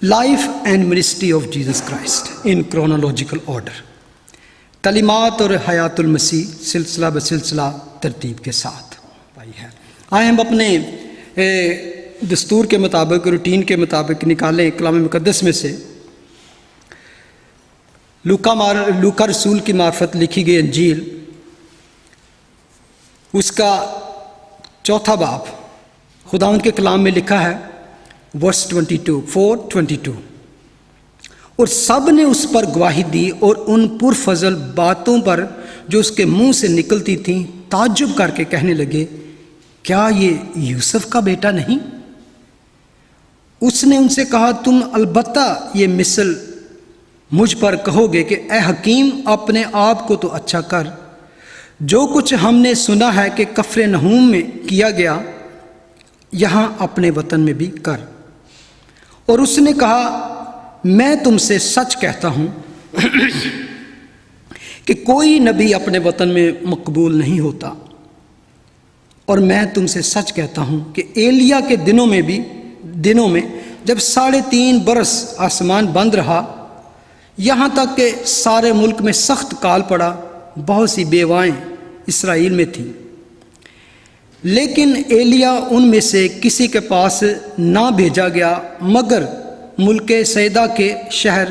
Life and ministry of Jesus Christ in chronological order, تعلیمات اور حیات المسیح سلسلہ بسلسلہ ترتیب کے ساتھ پائی ہے۔ آئے ہم اپنے دستور کے مطابق، روٹین کے مطابق نکالیں کلام مقدس میں سے لوکا رسول کی معرفت لکھی گئی انجیل، اس کا 4 باب خداوند کے کلام میں لکھا ہے ورس 4:22، اور سب نے اس پر گواہی دی اور ان پرفضل باتوں پر جو اس کے منہ سے نکلتی تھیں تعجب کر کے کہنے لگے، کیا یہ یوسف کا بیٹا نہیں؟ اس نے ان سے کہا، تم البتہ یہ مثل مجھ پر کہو گے کہ اے حکیم اپنے آپ کو تو اچھا کر، جو کچھ ہم نے سنا ہے کہ کفرنہوم میں کیا گیا یہاں اپنے وطن میں بھی کر۔ اور اس نے کہا، میں تم سے سچ کہتا ہوں کہ کوئی نبی اپنے وطن میں مقبول نہیں ہوتا، اور میں تم سے سچ کہتا ہوں کہ ایلیا کے دنوں میں جب 3.5 برس آسمان بند رہا، یہاں تک کہ سارے ملک میں سخت کال پڑا، بہت سی بیوائیں اسرائیل میں تھیں، لیکن ایلیا ان میں سے کسی کے پاس نہ بھیجا گیا مگر ملک سیدا کے شہر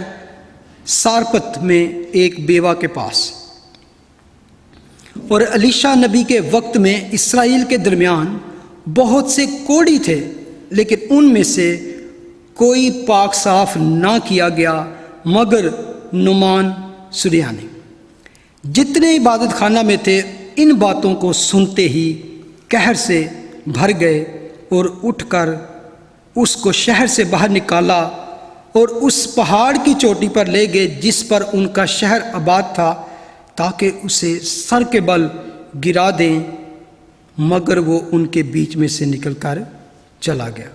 سارپت میں ایک بیوہ کے پاس۔ اور الیشا نبی کے وقت میں اسرائیل کے درمیان بہت سے کوڑی تھے، لیکن ان میں سے کوئی پاک صاف نہ کیا گیا مگر نعمان سریانی۔ جتنے عبادت خانہ میں تھے ان باتوں کو سنتے ہی قہر سے بھر گئے، اور اٹھ کر اس کو شہر سے باہر نکالا اور اس پہاڑ کی چوٹی پر لے گئے جس پر ان کا شہر آباد تھا، تاکہ اسے سر کے بل گرا دیں، مگر وہ ان کے بیچ میں سے نکل کر چلا گیا۔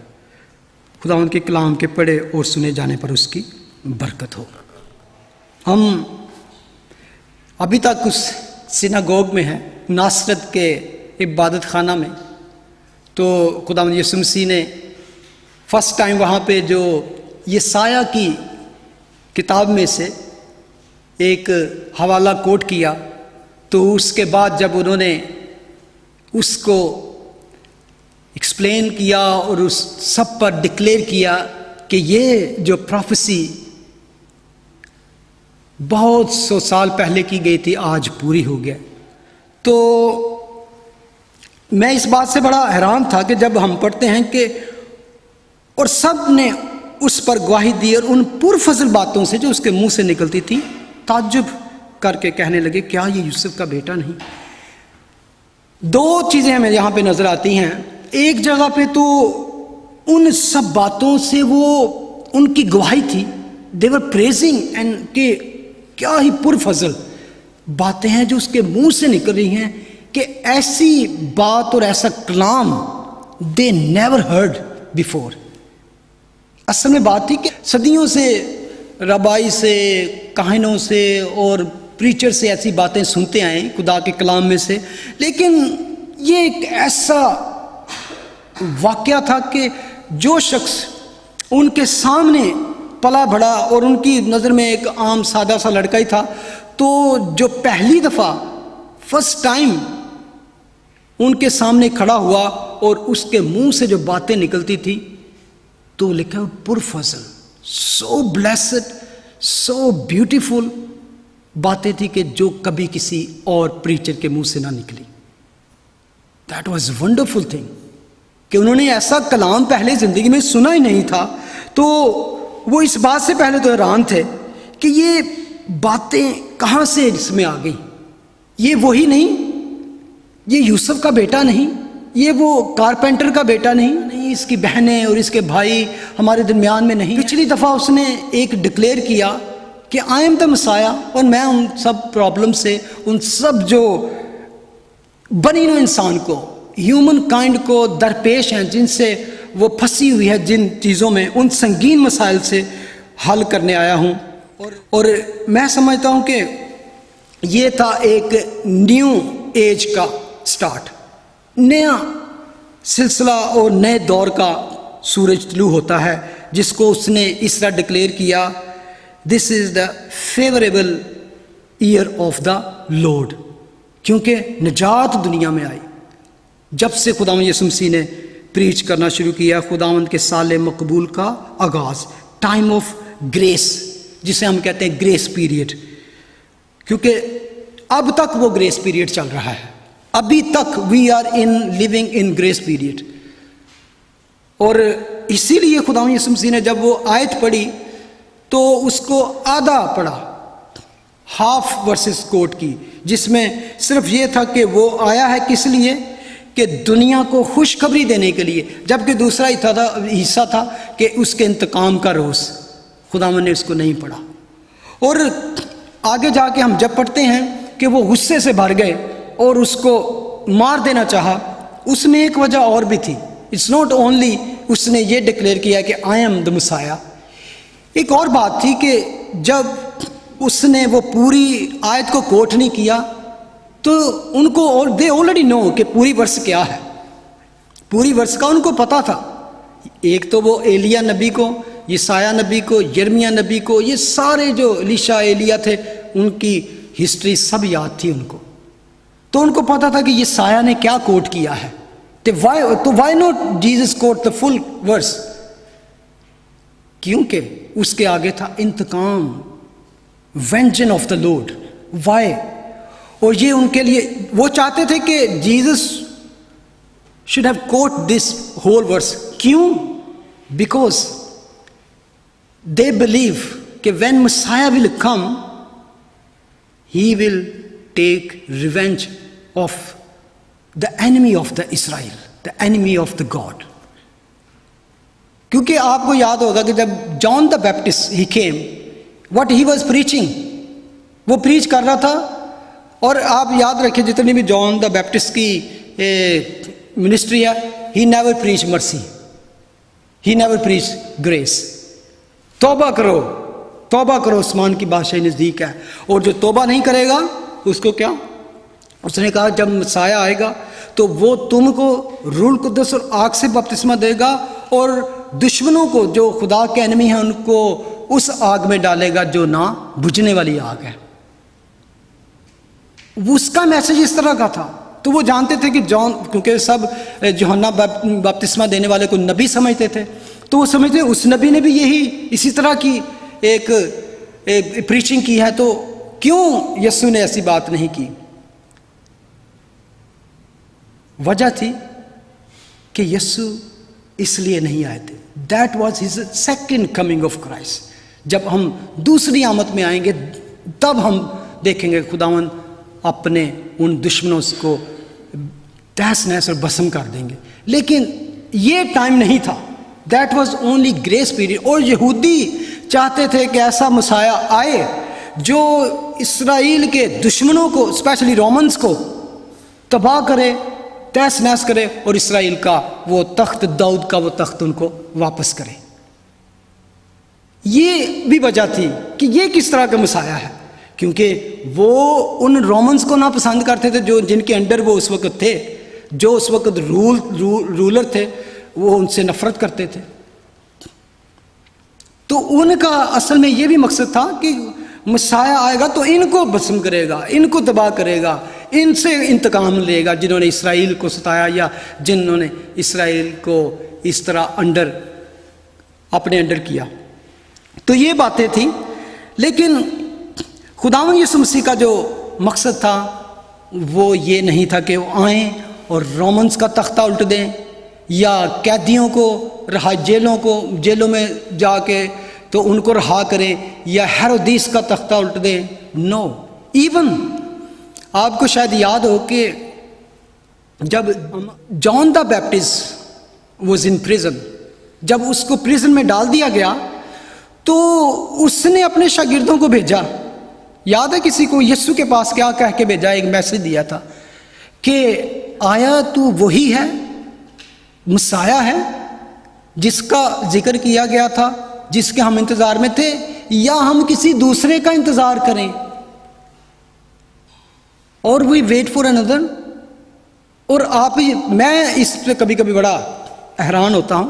خدا ان کے کلام کے پڑھے اور سنے جانے پر اس کی برکت ہو۔ ہم ابھی تک اس سیناگوگ میں ہیں، ناصرت کے عبادت خانہ میں۔ تو خداوند یسوع مسیح نے فرسٹ ٹائم وہاں پہ جو یسایہ کی کتاب میں سے ایک حوالہ کوٹ کیا، تو اس کے بعد جب انہوں نے اس کو ایکسپلین کیا اور اس سب پر ڈکلیئر کیا کہ یہ جو پروفیسی بہت 100 سال پہلے کی گئی تھی آج پوری ہو گیا، تو میں اس بات سے بڑا حیران تھا کہ جب ہم پڑھتے ہیں کہ اور سب نے اس پر گواہی دی اور ان پرفضل باتوں سے جو اس کے منہ سے نکلتی تھی تعجب کر کے کہنے لگے، کیا یہ یوسف کا بیٹا نہیں؟ 2 چیزیں ہمیں یہاں پہ نظر آتی ہیں۔ ایک جگہ پہ تو ان سب باتوں سے وہ ان کی گواہی تھی، they were praising and کہ کیا ہی پرفضل باتیں ہیں جو اس کے منہ سے نکل رہی ہیں، کہ ایسی بات اور ایسا کلام they never heard before۔ اصل میں بات تھی کہ صدیوں سے ربائی سے، کاہنوں سے اور پریچر سے ایسی باتیں سنتے آئے خدا کے کلام میں سے، لیکن یہ ایک ایسا واقعہ تھا کہ جو شخص ان کے سامنے پلا بڑھا اور ان کی نظر میں ایک عام سادہ سا لڑکا ہی تھا، تو جو پہلی دفعہ فرسٹ ٹائم ان کے سامنے کھڑا ہوا اور اس کے منہ سے جو باتیں نکلتی تھی تو لکھا پرفضل، سو بلیسڈ، سو بیوٹیفل باتیں تھی کہ جو کبھی کسی اور پریچر کے منہ سے نہ نکلی۔ دیٹ واز ونڈرفل تھنگ کہ انہوں نے ایسا کلام پہلے زندگی میں سنا ہی نہیں تھا، تو وہ اس بات سے پہلے تو حیران تھے کہ یہ باتیں کہاں سے اس میں آ گئی، یہ وہی نہیں، یہ یوسف کا بیٹا نہیں، یہ وہ کارپینٹر کا بیٹا نہیں، اس کی بہنیں اور اس کے بھائی ہمارے درمیان میں نہیں۔ پچھلی دفعہ اس نے ایک ڈکلیئر کیا کہ آئی ایم دا مسایا، اور میں ان سب پرابلم سے، ان سب جو بنی نوع انسان کو، ہیومن کائنڈ کو درپیش ہیں، جن سے وہ پھنسی ہوئی ہے جن چیزوں میں، ان سنگین مسائل سے حل کرنے آیا ہوں۔ اور میں سمجھتا ہوں کہ یہ تھا ایک نیو ایج کا سٹارٹ، نیا سلسلہ اور نئے دور کا سورج طلوع ہوتا ہے جس کو اس نے اس طرح ڈکلیئر کیا this is the favourable year of the Lord, کیونکہ نجات دنیا میں آئی جب سے خداوند یسوع مسیح نے پریچ کرنا شروع کیا، خداوند کے سال مقبول کا آغاز، ٹائم آف گریس جسے ہم کہتے ہیں گریس پیریڈ، کیونکہ اب تک وہ گریس پیریڈ چل رہا ہے، ابھی تک we are living in grace period. اور اسی لیے خداوند یسوع مسیح نے جب وہ آیت پڑھی تو اس کو آدھا پڑھا، ہاف ورسز کوٹ کی، جس میں صرف یہ تھا کہ وہ آیا ہے کس لیے کہ دنیا کو خوشخبری دینے کے لیے، جبکہ دوسرا حصہ تھا کہ اس کے انتقام کا روز۔ خداوند نے اس کو نہیں پڑھا، اور آگے جا کے ہم جب پڑھتے ہیں کہ وہ غصے سے بھر گئے اور اس کو مار دینا چاہا، اس میں ایک وجہ اور بھی تھی۔ اٹس ناٹ اونلی اس نے یہ ڈکلیئر کیا کہ آئی ایم دا مسایا، ایک اور بات تھی کہ جب اس نے وہ پوری آیت کو کوٹ نہیں کیا تو ان کو دے آلریڈی نو کہ پوری ورس کیا ہے، پوری ورس کا ان کو پتہ تھا۔ ایک تو وہ ایلیا نبی کو، یسایہ نبی کو، یرمیہ نبی کو، یہ سارے جو الیشا ایلیا تھے ان کی ہسٹری سب یاد تھی ان کو، تو ان کو پتہ تھا کہ یہ سایہ نے کیا کوٹ کیا ہے، تو why not Jesus quote the full verse, کیونکہ اس کے آگے تھا انتقام، vengeance of the Lord, why, اور یہ ان کے لیے وہ چاہتے تھے کہ Jesus should have quote this whole verse, کیوں؟ بیکاز دے بلیو کہ when Messiah will come he will take revenge of the enemy of the Israel, the enemy of the God. کیونکہ آپ کو یاد ہوگا کہ جب John the Baptist he came, what he was preaching, وہ preach کر رہا تھا، اور آپ یاد رکھیں جتنی بھی جان دا بیپٹسٹ کی منسٹری ہے، ہی نیور پریچ مرسی، ہی نیور پریچ گریس، توبہ کرو توبہ کرو، عثمان کی بادشاہی نزدیک ہے، اور جو توبہ نہیں کرے گا اس کو کیا، اس نے کہا جب مسایہ آئے گا تو وہ تم کو روح القدس اور آگ سے بپتسمہ دے گا، اور دشمنوں کو جو خدا کے انمی ہیں ان کو اس آگ میں ڈالے گا جو نہ بجھنے والی آگ ہے۔ اس کا میسج اس طرح کا تھا، تو وہ جانتے تھے کہ جان، کیونکہ سب یوحنا بپتسمہ دینے والے کو نبی سمجھتے تھے، تو وہ سمجھتے اس نبی نے بھی یہی اسی طرح کی ایک پریچنگ کی ہے، تو کیوں یسوع نے ایسی بات نہیں کی؟ وجہ تھی کہ یسوع اس لیے نہیں آئے تھے، that was his second coming of Christ. جب ہم دوسری آمد میں آئیں گے تب ہم دیکھیں گے خداوند اپنے ان دشمنوں کو تہس نہس اور بسم کر دیں گے، لیکن یہ ٹائم نہیں تھا، that was only grace period. اور یہودی چاہتے تھے کہ ایسا مسایا آئے جو اسرائیل کے دشمنوں کو، اسپیشلی رومنز کو تباہ کرے، تہس نہس کرے، اور اسرائیل کا وہ تخت، داؤد کا وہ تخت ان کو واپس کرے۔ یہ بھی وجہ تھی کہ یہ کس طرح کا مسایا ہے، کیونکہ وہ ان رومنز کو ناپسند کرتے تھے جو جن کے انڈر وہ اس وقت تھے، جو اس وقت رولر تھے، وہ ان سے نفرت کرتے تھے۔ تو ان کا اصل میں یہ بھی مقصد تھا کہ مسیح آئے گا تو ان کو بسم کرے گا، ان کو تباہ کرے گا، ان سے انتقام لے گا جنہوں نے اسرائیل کو ستایا یا جنہوں نے اسرائیل کو اس طرح اپنے انڈر کیا۔ تو یہ باتیں تھیں، لیکن خداوند یسوع مسیح کا جو مقصد تھا وہ یہ نہیں تھا کہ وہ آئیں اور رومنز کا تختہ الٹ دیں، یا قیدیوں کو جیلوں میں جا کے تو ان کو رہا کریں، یا ہیرودیس کا تختہ الٹ دیں۔ نو، ایون آپ کو شاید یاد ہو کہ جب John the Baptist was in prison, جب اس کو پریزن میں ڈال دیا گیا تو اس نے اپنے شاگردوں کو بھیجا، یاد ہے کسی کو یسوع کے پاس کیا کہہ کے بھیجا، ایک میسج دیا تھا کہ آیا تو وہی ہے، مسیح ہے جس کا ذکر کیا گیا تھا، جس کے ہم انتظار میں تھے، یا ہم کسی دوسرے کا انتظار کریں؟ اور وی ویٹ فار اندر۔ اور میں اس پہ کبھی کبھی بڑا حیران ہوتا ہوں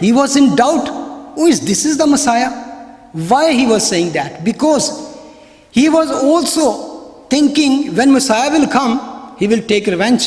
He was in doubt. Oh, this is the Messiah? Why he was saying that? Because he was also thinking when Messiah will come, he will take revenge.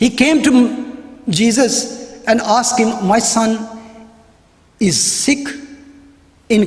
He came to Jesus and asked him, my son is sick in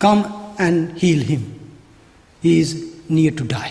come and heal him, he is near to die.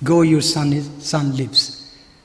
go your son lives,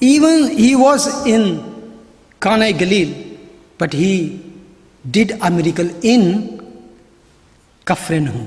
Even he was in Cana Galil, but he did a miracle in Capernaum.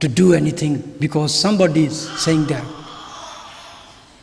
to do anything because somebody is saying that.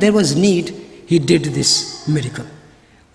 there was need he did this miracle.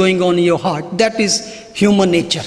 going on in your heart, that is human nature.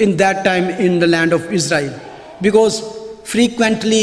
in that time in the land of Israel, because frequently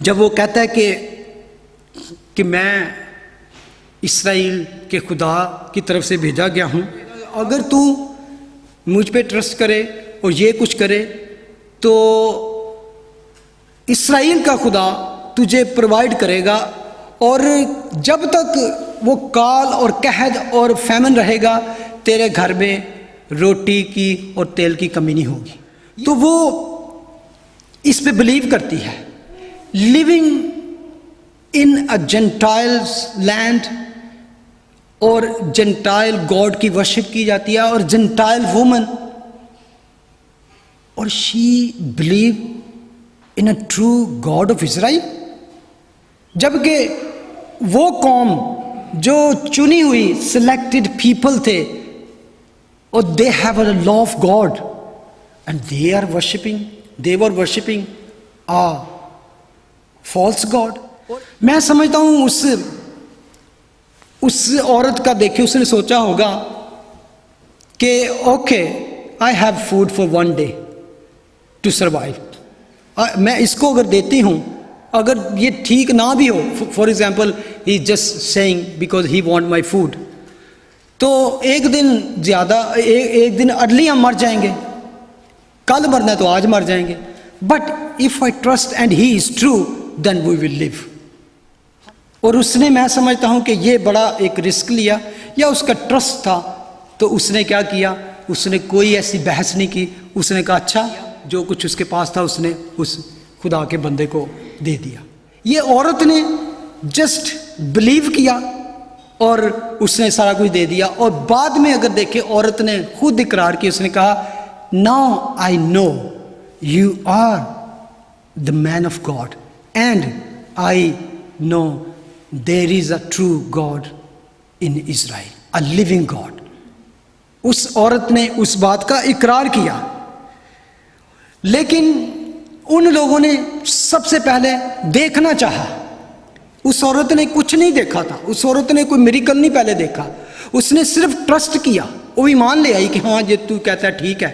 جب وہ کہتا ہے کہ میں اسرائیل کے خدا کی طرف سے بھیجا گیا ہوں، اگر تو مجھ پہ ٹرسٹ کرے اور یہ کچھ کرے تو اسرائیل کا خدا تجھے پرووائڈ کرے گا، اور جب تک وہ کال اور قحط اور فیمن رہے گا تیرے گھر میں روٹی کی اور تیل کی کمی نہیں ہوگی۔ تو وہ اس پہ بلیو کرتی ہے۔ Living in a Gentiles land, اور جنٹائل گاڈ کی ورشپ کی جاتی ہے، اور جنٹائل وومن، اور she believe in a true God of Israel, جبکہ وہ قوم جو چنی ہوئی سلیکٹڈ پیپل تھے، اور they have a law of God and they were worshipping a false god۔ میں سمجھتا ہوں اس عورت کا دیکھے اس نے سوچا ہوگا کہ okay I have food for one day to survive, میں اس کو اگر دیتی ہوں، اگر یہ ٹھیک نہ بھی ہو، for example he just saying because he want my food, تو ایک دن زیادہ، ایک دن ارلی ہم مر جائیں گے، کل مرنا ہے تو آج مر جائیں گے، but if I trust and he is true then we will live. اور اس نے، میں سمجھتا ہوں کہ یہ بڑا ایک رسک لیا، یا اس کا ٹرسٹ تھا، تو اس نے کیا کیا، اس نے کوئی ایسی بحث نہیں کی، اس نے کہا اچھا جو کچھ اس کے پاس تھا اس نے اس خدا کے بندے کو دے دیا۔ یہ عورت نے جسٹ بلیو کیا اور اس نے سارا کچھ دے دیا، اور بعد میں اگر دیکھیں عورت نے خود اقرار کیا، اس نے کہا Now I know you are the man of God and I know there is a true God in Israel, a living God۔ اس عورت نے اس بات کا اقرار کیا، لیکن ان لوگوں نے سب سے پہلے دیکھنا چاہا۔ اس عورت نے کچھ نہیں دیکھا تھا، اس عورت نے کوئی میریکل نہیں پہلے دیکھا، اس نے صرف ٹرسٹ کیا، وہ ایمان لے آئی کہ ہاں یہ تو کہتا ہے ٹھیک ہے،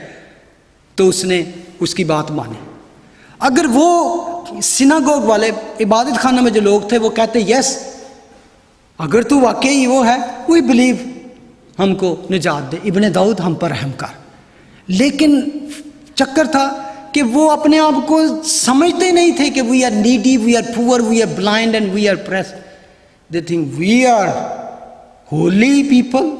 تو اس نے اس کی بات مانی۔ اگر وہ سیناگوگ والے عبادت خانہ میں جو لوگ تھے وہ کہتے یس اگر تو واقعی وہ ہے، وی بلیو، ہم کو نجات دے، ابن داؤد ہم پر رحم کر، لیکن چکر تھا کہ وہ اپنے آپ کو سمجھتے نہیں تھے کہ we are needy, we are poor, we are blind and we are pressed. They think we are holy people,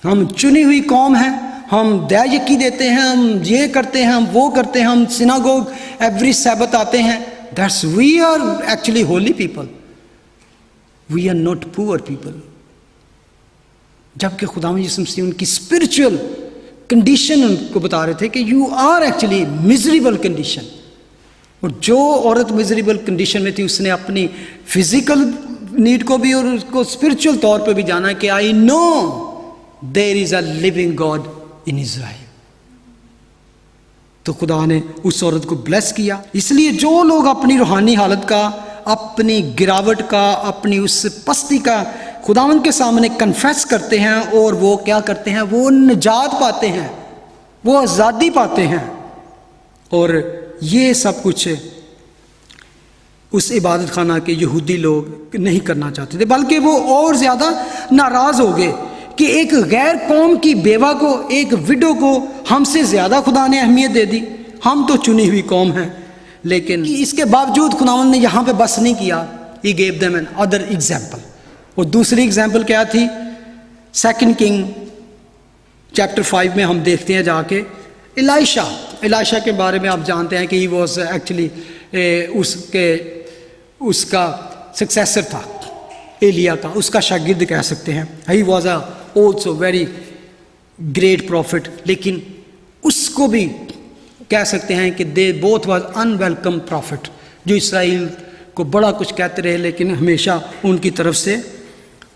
ہم چنی ہوئی قوم ہیں، ہم دیا یکی دیتے ہیں، ہم یہ کرتے ہیں، ہم وہ کرتے ہیں، ہم سیناگوگ ایوری سبت آتے ہیں، that's we are actually holy people, we are not poor people. جبکہ خدا یسوع مسیح ان کی اسپرچل کنڈیشن ان کو بتا رہے تھے کہ you are actually miserable condition, اور جو عورت میزریبل کنڈیشن میں تھی اس نے اپنی فزیکل نیڈ کو بھی اور اس کو اسپرچل طور پہ بھی جانا کہ آئی نو دیر از اے لیونگ گاڈ ان اسرائیل۔ تو خدا نے اس عورت کو بلیس کیا۔ اس لیے جو لوگ اپنی روحانی حالت کا، اپنی گراوٹ کا، اپنی اس پستی کا خداوند کے سامنے کنفیس کرتے ہیں اور وہ کیا کرتے ہیں، وہ نجات پاتے ہیں، وہ آزادی پاتے ہیں، اور یہ سب کچھ اس عبادت خانہ کے یہودی لوگ نہیں کرنا چاہتے تھے، بلکہ وہ اور زیادہ ناراض ہو گئے کہ ایک غیر قوم کی بیوہ کو، ایک وڈو کو ہم سے زیادہ خدا نے اہمیت دے دی، ہم تو چنی ہوئی قوم ہیں۔ لیکن اس کے باوجود خداوند نے یہاں پہ بس نہیں کیا، He gave them another example۔ اور دوسری ایگزامپل کیا تھی؟ 2 کنگ چیپٹر 5 میں ہم دیکھتے ہیں جا کے ایلائشا کے بارے میں آپ جانتے ہیں کہ ہی واز ایکچولی اس کا سکسیسر تھا ایلیا کا، اس کا شاگرد کہہ سکتے ہیں۔ He was a also very great prophet, لیکن اس کو بھی کہہ سکتے ہیں کہ they both was unwelcome prophet, جو اسرائیل کو بڑا کچھ کہتے رہے لیکن ہمیشہ ان کی طرف سے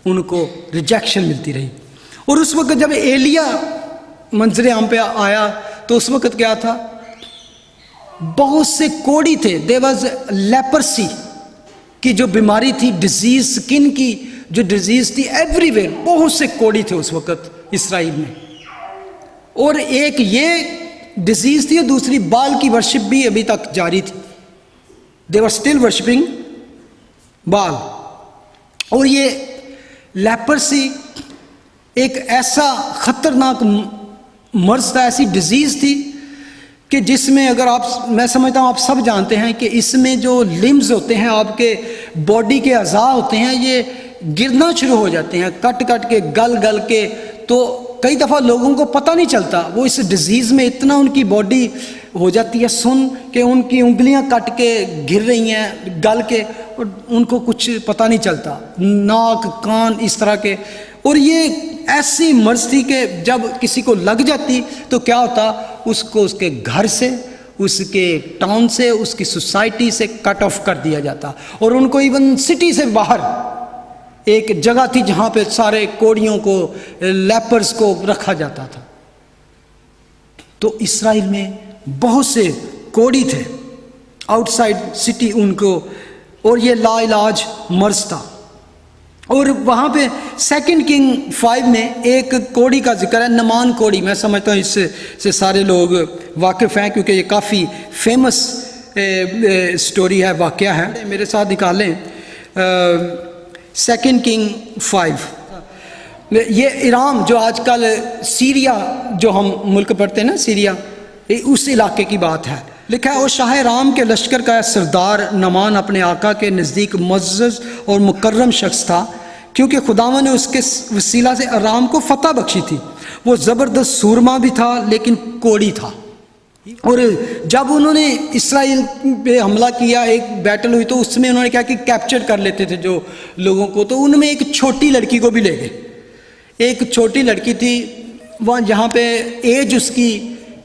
ان کو ریجیکشن ملتی رہی۔ اور اس وقت جب ایلیا منظر عام پہ آیا تو اس وقت کیا تھا؟ بہت سے کوڑی تھے، دیر واز لیپرسی کی جو بیماری تھی، ڈیزیز سکن کی جو ڈیزیز تھی، ایوری ویئر بہت سے کوڑی تھے اس وقت اسرائیل میں۔ اور ایک یہ ڈیزیز تھی اور دوسری بال کی ورشپ بھی ابھی تک جاری تھی۔ they were still worshipping Baal. اور یہ لیپرسی ایک ایسا خطرناک مرض تھا, ایسی ڈیزیز تھی کہ جس میں اگر میں سمجھتا ہوں آپ سب جانتے ہیں کہ اس میں جو لمز ہوتے ہیں, آپ کے باڈی کے اعضاء ہوتے ہیں, یہ گرنا شروع ہو جاتے ہیں کٹ کٹ کے, گل گل کے. تو کئی دفعہ لوگوں کو پتہ نہیں چلتا, وہ اس ڈیزیز میں اتنا ان کی باڈی ہو جاتی ہے سن کہ ان کی انگلیاں کٹ کے گر رہی ہیں گل کے, اور ان کو کچھ پتہ نہیں چلتا, ناک کان اس طرح کے. اور یہ ایسی مرض تھی کہ جب کسی کو لگ جاتی تو کیا ہوتا, اس کو اس کے گھر سے, اس کے ٹاؤن سے, اس کی سوسائٹی سے کٹ آف کر دیا جاتا. اور ان کو ایون سٹی سے باہر ایک جگہ تھی جہاں پہ سارے کوڑیوں کو, لیپرز کو رکھا جاتا تھا. تو اسرائیل میں بہت سے کوڑی تھے آؤٹ سائڈ سٹی ان کو, اور یہ لا علاج مرض تھا. اور وہاں پہ 2 کنگ 5 میں ایک کوڑی کا ذکر ہے, نمان کوڑی. میں سمجھتا ہوں اس سے سارے لوگ واقف ہیں کیونکہ یہ کافی فیمس سٹوری ہے, واقعہ ہے. میرے ساتھ نکالیں 2 کنگ 5. یہ ایرام جو آج کل سیریا جو ہم ملک پڑھتے ہیں نا, سیریا, اس علاقے کی بات ہے. لکھا ہے, اور شاہ رام کے لشکر کا سردار نعمان اپنے آقا کے نزدیک معزز اور مکرم شخص تھا, کیونکہ خداوند نے اس کے وسیلہ سے ارام کو فتح بخشی تھی. وہ زبردست سورما بھی تھا لیکن کوڑی تھا. اور جب انہوں نے اسرائیل پہ حملہ کیا, ایک بیٹل ہوئی, تو اس میں انہوں نے کیا کہ کیپچر کر لیتے تھے جو لوگوں کو. تو ان میں ایک چھوٹی لڑکی کو بھی لے گئے. ایک چھوٹی لڑکی تھی وہاں, جہاں پہ ایج اس کی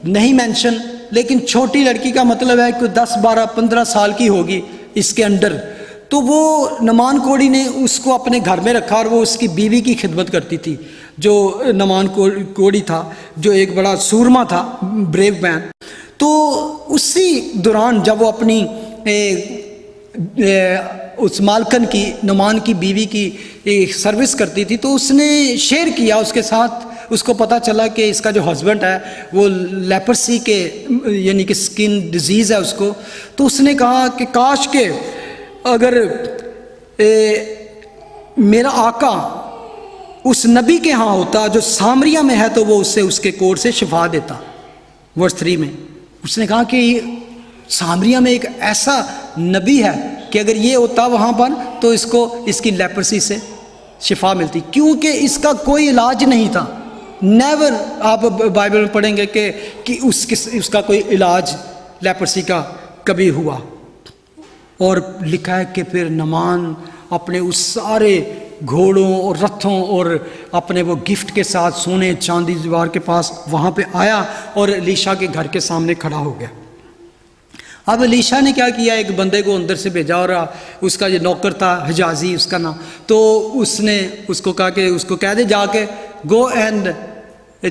نہیں مینشن, لیکن چھوٹی لڑکی کا مطلب ہے کہ 10 12 15 سال کی ہوگی اس کے انڈر. تو وہ نعمان کوڑی نے اس کو اپنے گھر میں رکھا, اور وہ اس کی بیوی کی خدمت کرتی تھی جو نعمان کوڑی تھا, جو ایک بڑا سورما تھا, بریو مین. تو اسی دوران جب وہ اپنی اس مالکن کی, نعمان کی بیوی کی سروس کرتی تھی, تو اس نے شیئر کیا اس کے ساتھ. اس کو پتہ چلا کہ اس کا جو ہسبینڈ ہے وہ لیپرسی کے یعنی کہ سکن ڈیزیز ہے اس کو. تو اس نے کہا کہ کاش کہ اگر میرا آقا اس نبی کے ہاں ہوتا جو سامریہ میں ہے, تو وہ اسے اس کے کوڑ سے شفا دیتا. ورس 3 میں اس نے کہا کہ سامریہ میں ایک ایسا نبی ہے کہ اگر یہ ہوتا وہاں پر تو اس کو اس کی لیپرسی سے شفا ملتی, کیونکہ اس کا کوئی علاج نہیں تھا. نیور, آپ بائبل میں پڑھیں گے کہ اس کا کوئی علاج لیپرسی کا کبھی ہوا. اور لکھا ہے کہ پھر نعمان اپنے اس سارے گھوڑوں اور رتھوں اور اپنے وہ گفٹ کے ساتھ سونے چاندی دیوار کے پاس وہاں پہ آیا اور الیشا کے گھر کے سامنے کھڑا ہو گیا. اب الیشا نے کیا کیا, ایک بندے کو اندر سے بھیجا, اور اس کا یہ نوکر تھا حجازی اس کا نام. تو اس نے اس کو کہا کہ اس کو کہہ دے جا کے گو اینڈ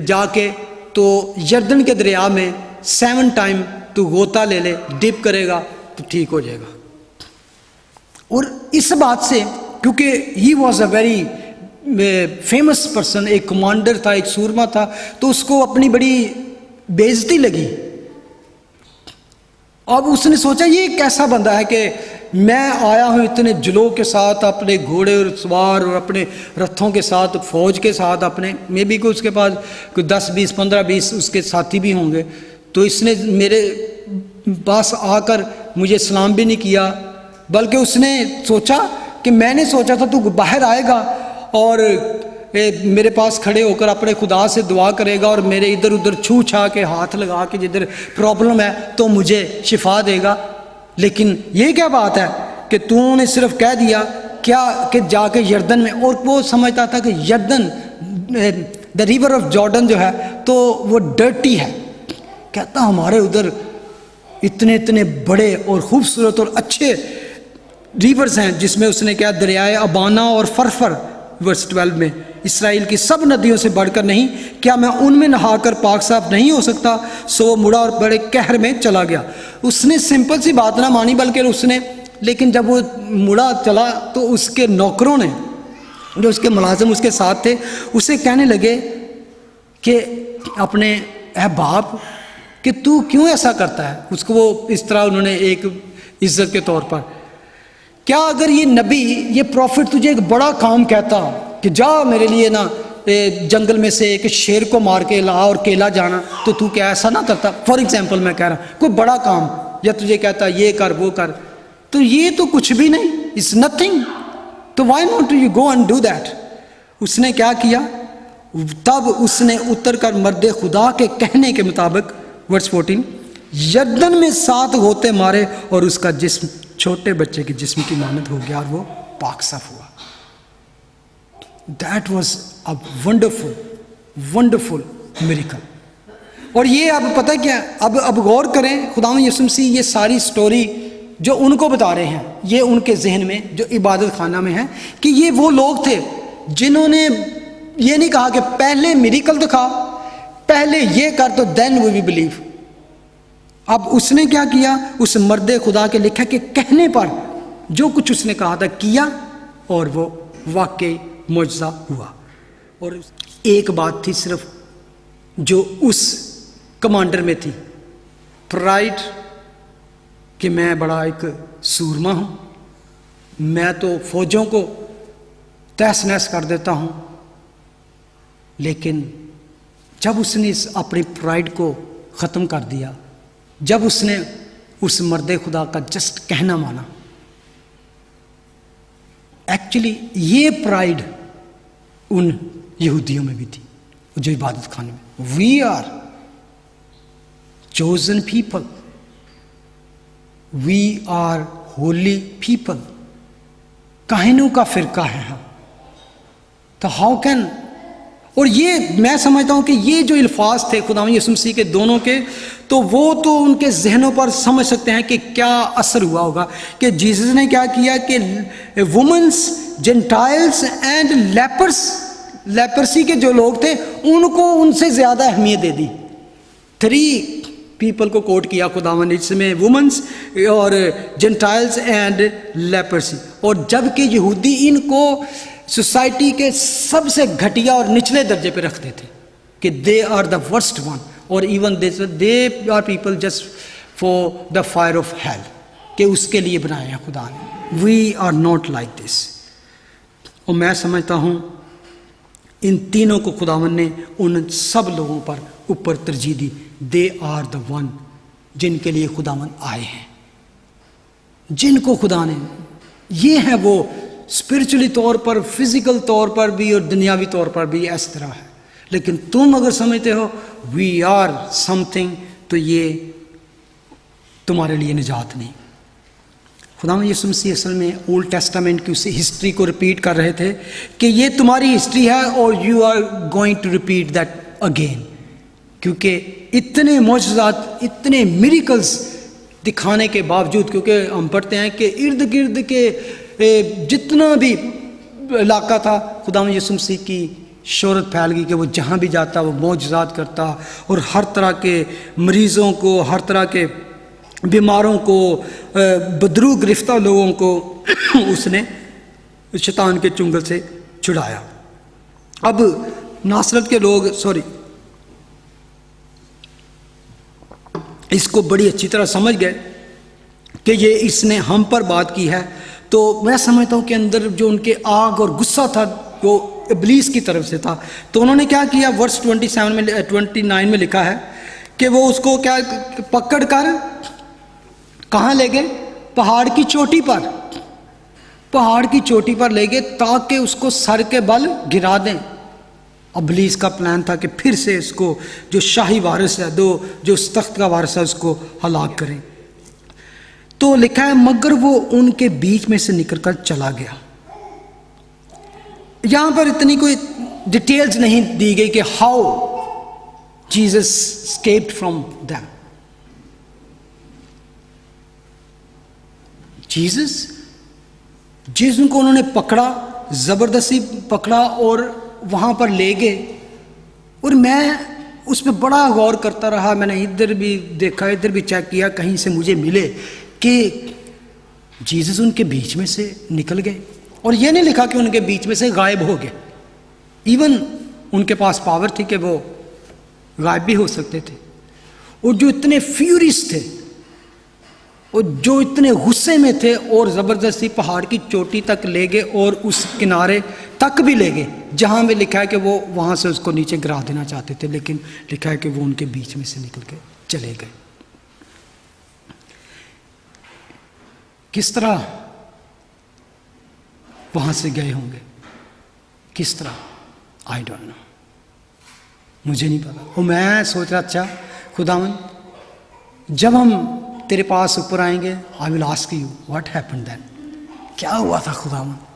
جا کے تو یردن کے دریا میں 7 ٹائم تو غوطہ لے لے, ڈپ کرے گا تو ٹھیک ہو جائے گا. اور اس بات سے, کیونکہ ہی was a very famous person, ایک کمانڈر تھا, ایک سورما تھا, تو اس کو اپنی بڑی بے عزتی لگی. اب اس نے سوچا یہ کیسا بندہ ہے کہ میں آیا ہوں اتنے جلو کے ساتھ, اپنے گھوڑے اور سوار اور اپنے رتھوں کے ساتھ, فوج کے ساتھ, اپنے میں بھی کوئی اس کے پاس کوئی 10 20 15 20 اس کے ساتھی بھی ہوں گے. تو اس نے میرے پاس آ کر مجھے سلام بھی نہیں کیا, بلکہ اس نے سوچا کہ میں نے سوچا تھا تو باہر آئے گا اور میرے پاس کھڑے ہو کر اپنے خدا سے دعا کرے گا, اور میرے ادھر ادھر چھو چھا کے ہاتھ لگا کے جدھر پرابلم ہے تو مجھے شفا دے گا. لیکن یہ کیا بات ہے کہ تو نے صرف کہہ دیا کیا کہ جا کے یردن میں, اور وہ سمجھتا تھا کہ یردن دا ریور آف جارڈن جو ہے تو وہ ڈرٹی ہے. کہتا ہمارے ادھر اتنے بڑے اور خوبصورت اور اچھے ریورز ہیں, جس میں اس نے کیا دریائے ابانا اور فرفر, ورس 12 میں, اسرائیل کی سب ندیوں سے بڑھ کر نہیں, کیا میں ان میں نہا کر پاک صاف نہیں ہو سکتا؟ سو وہ مڑا اور بڑے قہر میں چلا گیا. اس نے سمپل سی بات نہ مانی, بلکہ اس نے, لیکن جب وہ مڑا چلا تو اس کے نوکروں نے, جو اس کے ملازم اس کے ساتھ تھے, اسے کہنے لگے کہ اپنے اے باپ کہ تو کیوں ایسا کرتا ہے. اس کو وہ اس طرح انہوں نے ایک عزت کے طور پر. کیا اگر یہ نبی، یہ پروفٹ تجھے ایک بڑا کام کہتا کہ جا میرے لیے نا جنگل میں سے ایک شیر کو مار کے لا اور کیلا جانا، تو کیا ایسا نہ کرتا؟ فار ایگزامپل میں کہہ رہا ہوں کوئی بڑا کام، یا تجھے کہتا یہ کر وہ کر، تو یہ تو کچھ بھی نہیں، اٹس نتھنگ، تو why not you go and do that. اس نے کیا کیا؟ تب اس نے اتر کر مرد خدا کے کہنے کے مطابق ورس 14 یردن میں 7 غوطے مارے اور اس کا جسم چھوٹے بچے کے جسم کی مانند ہو گیا اور وہ پاک صاف ہوا. That was a wonderful wonderful miracle. اور یہ اب پتہ کیا، اب غور کریں، خداوند یسوع مسیح یہ ساری سٹوری جو ان کو بتا رہے ہیں، یہ ان کے ذہن میں جو عبادت خانہ میں ہے، کہ یہ وہ لوگ تھے جنہوں نے یہ نہیں کہا کہ پہلے میریکل دکھا، پہلے یہ کر تو دین وی بلیو. اب اس نے کیا کیا؟ اس مرد خدا کے لکھا کہ کہنے پر جو کچھ اس نے کہا تھا کیا، اور وہ واقعی معجزہ ہوا. اور ایک بات تھی صرف جو اس کمانڈر میں تھی، پرائڈ، کہ میں بڑا ایک سورما ہوں، میں تو فوجوں کو تہس نہس کر دیتا ہوں. لیکن جب اس نے اپنی پرائڈ کو ختم کر دیا، جب اس نے اس مرد خدا کا جسٹ کہنا مانا، ایکچولی یہ پرائڈ ان یہودیوں میں بھی تھی جو عبادت خانے میں. We are chosen people, we are holy people, کاہنوں کا فرقہ ہے ہم. تو ہاؤ کین، اور یہ میں سمجھتا ہوں کہ یہ جو الفاظ تھے خداوند یسوع مسیح کے دونوں کے، تو وہ تو ان کے ذہنوں پر سمجھ سکتے ہیں کہ کیا اثر ہوا ہوگا کہ جیسس نے کیا کیا کہ وومنس، جنٹائلز اینڈ لیپرسی کے جو لوگ تھے ان کو ان سے زیادہ اہمیت دے دی. 3 پیپل کو کوٹ کیا خداوند، اس میں وومنس اور جنٹائلز اینڈ لیپرسی. اور جب کہ یہودی ان کو سوسائٹی کے سب سے گھٹیا اور نچلے درجے پہ رکھتے تھے کہ they are the worst one, اور even they are people just for the fire of hell, کہ اس کے لیے بنایا ہے خدا نے. We are not like this. اور میں سمجھتا ہوں ان تینوں کو خداوند نے ان سب لوگوں پر اوپر ترجیح دی. دے آر دا ون جن کے لیے خداوند آئے ہیں، جن کو خدا نے، یہ ہے وہ اسپرچولی طور پر، فزیکل طور پر بھی اور دنیاوی طور پر بھی اس طرح ہے. لیکن تم اگر سمجھتے ہو وی آر سم تھنگ، تو یہ تمہارے لیے نجات نہیں. خداوند یسوع مسیح اصل میں اولڈ ٹیسٹامنٹ کی اسی ہسٹری کو ریپیٹ کر رہے تھے کہ یہ تمہاری ہسٹری ہے اور you are going to repeat that again. کیونکہ اتنے معجزات، اتنے میریکلز دکھانے کے باوجود، کیونکہ ہم پڑھتے ہیں کہ ارد گرد کے جتنا بھی علاقہ تھا خداوند یسوع مسیح کی شہرت پھیل گئی کہ وہ جہاں بھی جاتا وہ معجزات کرتا، اور ہر طرح کے مریضوں کو، ہر طرح کے بیماروں کو، بدرو گرفتہ لوگوں کو اس نے شیطان کے چنگل سے چھڑایا. اب ناصرت کے لوگ اس کو بڑی اچھی طرح سمجھ گئے کہ یہ اس نے ہم پر بات کی ہے. تو میں سمجھتا ہوں کہ اندر جو ان کے آگ اور غصہ تھا وہ ابلیس کی طرف سے تھا. تو انہوں نے کیا کیا؟ ورس 29 میں لکھا ہے کہ وہ اس کو کیا پکڑ کر کہاں لے گئے؟ پہاڑ کی چوٹی پر. پہاڑ کی چوٹی پر لے گئے تاکہ اس کو سر کے بل گرا دیں. ابلیس کا پلان تھا کہ پھر سے اس کو جو شاہی وارث ہے، جو اس تخت کا وارث ہے، اس کو ہلاک کریں. تو لکھا ہے مگر وہ ان کے بیچ میں سے نکل کر چلا گیا. یہاں پر اتنی کوئی ڈیٹیلز نہیں دی گئی کہ how Jesus escaped from them. جس کو انہوں نے پکڑا، زبردستی پکڑا اور وہاں پر لے گئے. اور میں اس پہ بڑا غور کرتا رہا، میں نے ادھر بھی دیکھا، ادھر بھی چیک کیا، کہیں سے مجھے ملے کہ جیزس ان کے بیچ میں سے نکل گئے. اور یہ نہیں لکھا کہ ان کے بیچ میں سے غائب ہو گئے. ایون ان کے پاس پاور تھی کہ وہ غائب بھی ہو سکتے تھے. اور جو اتنے فیورس تھے اور جو اتنے غصے میں تھے اور زبردستی پہاڑ کی چوٹی تک لے گئے اور اس کنارے تک بھی لے گئے جہاں میں لکھا ہے کہ وہ وہاں سے اس کو نیچے گرا دینا چاہتے تھے، لیکن لکھا ہے کہ وہ ان کے بیچ میں سے نکل کے چلے گئے۔ کس طرح وہاں سے گئے ہوں گے، کس طرح، آئی ڈونٹ نو، مجھے نہیں پتا۔ اور میں سوچ رہا اچھا خداوند جب ہم تیرے پاس اوپر آئیں گے I will ask you what happen then, کیا ہوا تھا خداوند؟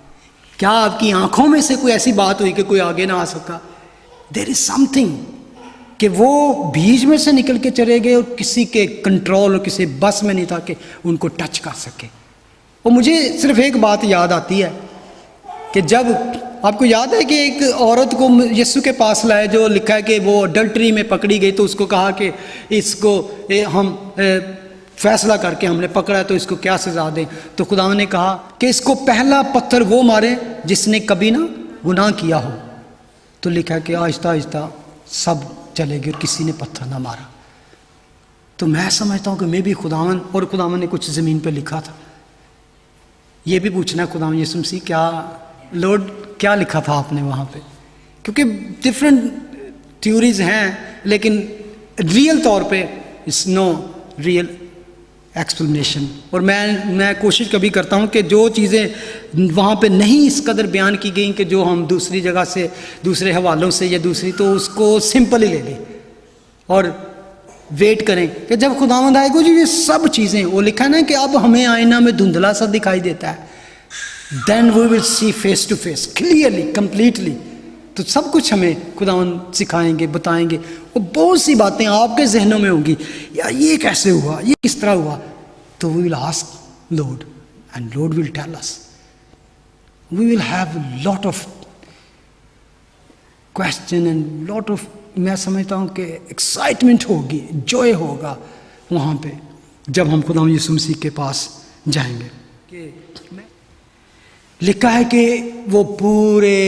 کیا آپ کی آنکھوں میں سے کوئی ایسی بات ہوئی کہ کوئی آگے نہ آ سکا؟ دیر از سم تھنگ کہ وہ بیچ میں سے نکل کے چلے گئے اور کسی کے کنٹرول اور کسی بس میں نہیں تھا کہ ان کو ٹچ کر سکے۔ اور مجھے صرف ایک بات یاد آتی ہے کہ جب آپ کو یاد ہے کہ ایک عورت کو یسوع کے پاس لائے جو لکھا ہے کہ وہ اڈلٹری میں پکڑی گئی، تو اس کو کہا کہ اس کو ہم فیصلہ کر کے ہم نے پکڑا ہے تو اس کو کیا سزا دیں؟ تو خدا نے کہا کہ اس کو پہلا پتھر وہ مارے جس نے کبھی نہ گناہ کیا ہو۔ تو لکھا ہے کہ آہستہ آہستہ سب چلے گئے اور کسی نے پتھر نہ مارا۔ تو میں سمجھتا ہوں کہ میں بھی خداوند، اور خداوند نے کچھ زمین پہ لکھا تھا، یہ بھی پوچھنا ہے خداوند یسوع مسیح کیا لارڈ کیا لکھا تھا آپ نے وہاں پہ؟ کیونکہ ڈفرینٹ تھیوریز ہیں لیکن ریئل طور پہ اس نو ریئل ایکسپلینیشن۔ اور میں کوشش کبھی کرتا ہوں کہ جو چیزیں وہاں پہ نہیں اس قدر بیان کی گئیں کہ جو ہم دوسری جگہ سے دوسرے حوالوں سے یا دوسری، تو اس کو سمپل ہی لے لیں اور ویٹ کریں کہ جب خداوند آئے گا۔ جو یہ سب چیزیں وہ لکھا ہے نا کہ اب ہمیں آئینہ میں دھندلا سا دکھائی دیتا ہے، then we will see face to face clearly completely. تو سب کچھ ہمیں خداوند سکھائیں گے، بتائیں گے، اور بہت سی باتیں آپ کے ذہنوں میں ہوں گی، یا یہ کیسے ہوا، یہ کس طرح ہوا، تو we will ask Lord and Lord will tell us. We will have lot of question and lot of, میں سمجھتا ہوں کہ ایکسائٹمنٹ ہوگی، جوائے ہوگا وہاں پہ جب ہم خداوند یسوع مسیح کے پاس جائیں گے۔ کہ لکھا ہے کہ وہ پورے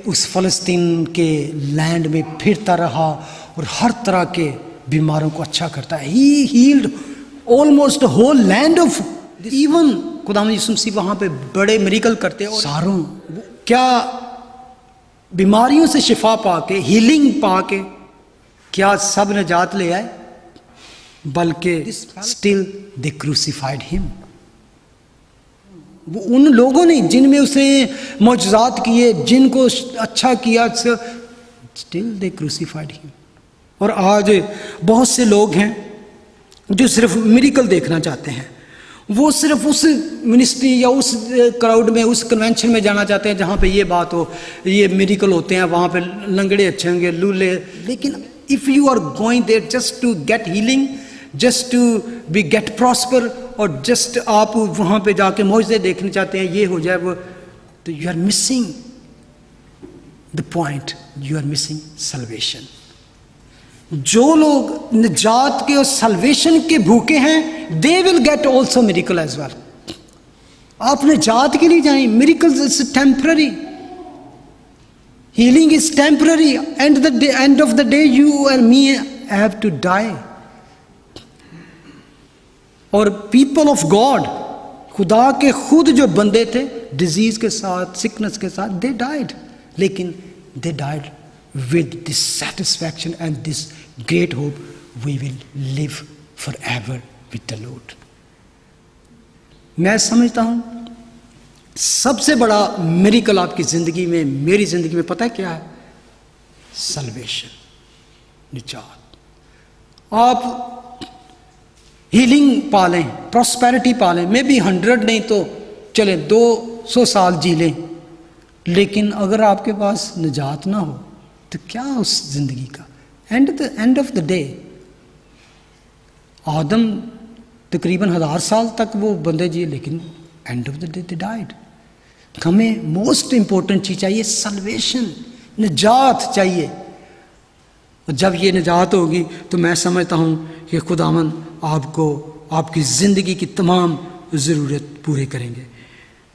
اس فلسطین کے لینڈ میں پھرتا رہا اور ہر طرح کے بیماروں کو اچھا کرتا ہے۔ He healed almost whole land of, even خداوند یسوع مسیح وہاں پہ بڑے میریکل کرتے اور ساروں کیا بیماریوں سے شفا پا کے، ہیلنگ پا کے، کیا سب نجات لے آئے؟ بلکہ اسٹل دے کروسیفائڈ ہم۔ وہ ان لوگوں نے جن میں اس نے معجزات کیے، جن کو اچھا کیا، اسٹل دے کروسیفائڈ ہم۔ اور آج بہت سے لوگ ہیں جو صرف میریکل دیکھنا چاہتے ہیں، وہ صرف اس منسٹری یا اس کراؤڈ میں، اس کنونشن میں جانا چاہتے ہیں جہاں پہ یہ بات ہو، یہ میریکل ہوتے ہیں، وہاں پہ لنگڑے اچھے ہوں گے، لولے۔ لیکن if you are going there just to get healing, just to be get prosper، اور جسٹ آپ وہاں پہ جا کے معجزے دیکھنا چاہتے ہیں، یہ ہو جائے وہ، تو you are missing the point، you are missing salvation۔ جو لوگ نجات کے اور سلویشن کے بھوکے ہیں، they will get also miracle as well۔ آپ نجات کے لیے جائیں، miracles is temporary، healing is temporary، end of the day you and me have to die۔ اور پیپل آف گاڈ، خدا کے خود جو بندے تھے، ڈیزیز کے ساتھ، سکنس کے ساتھ، they died، لیکن they died with this satisfaction and this great hope، we will live forever with the Lord۔ میں سمجھتا ہوں سب سے بڑا میریکل آپ کی زندگی میں، میری زندگی میں پتہ ہے کیا ہے؟ سلویشن، نجات۔ آپ ہیلنگ پالیں، پراسپیرٹی پالیں، میں بھی 100 نہیں تو چلیں 200 سال جی لیں، لیکن اگر آپ کے پاس نجات نہ ہو تو کیا اس زندگی کا؟ اینڈ آف دا ڈے، آدم تقریباً 1000 سال تک وہ بندے جیے، لیکن and of the day they died. ہمیں موسٹ امپورٹنٹ چیز چاہیے، سلویشن، نجات چاہیے۔ اور جب یہ نجات ہوگی تو میں سمجھتا ہوں کہ خداوند آپ کو آپ کی زندگی کی تمام ضرورت پورے کریں گے۔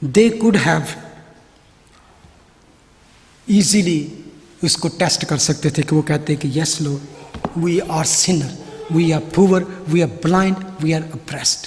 دے کوڈ ہیو ایزیلی اس کو ٹیسٹ کر سکتے تھے کہ وہ کہتے کہ yes Lord, we are sinner, we are poor, we are blind, we are oppressed,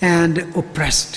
and oppressed,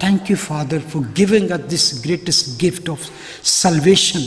thank you Father for giving us this greatest gift of salvation।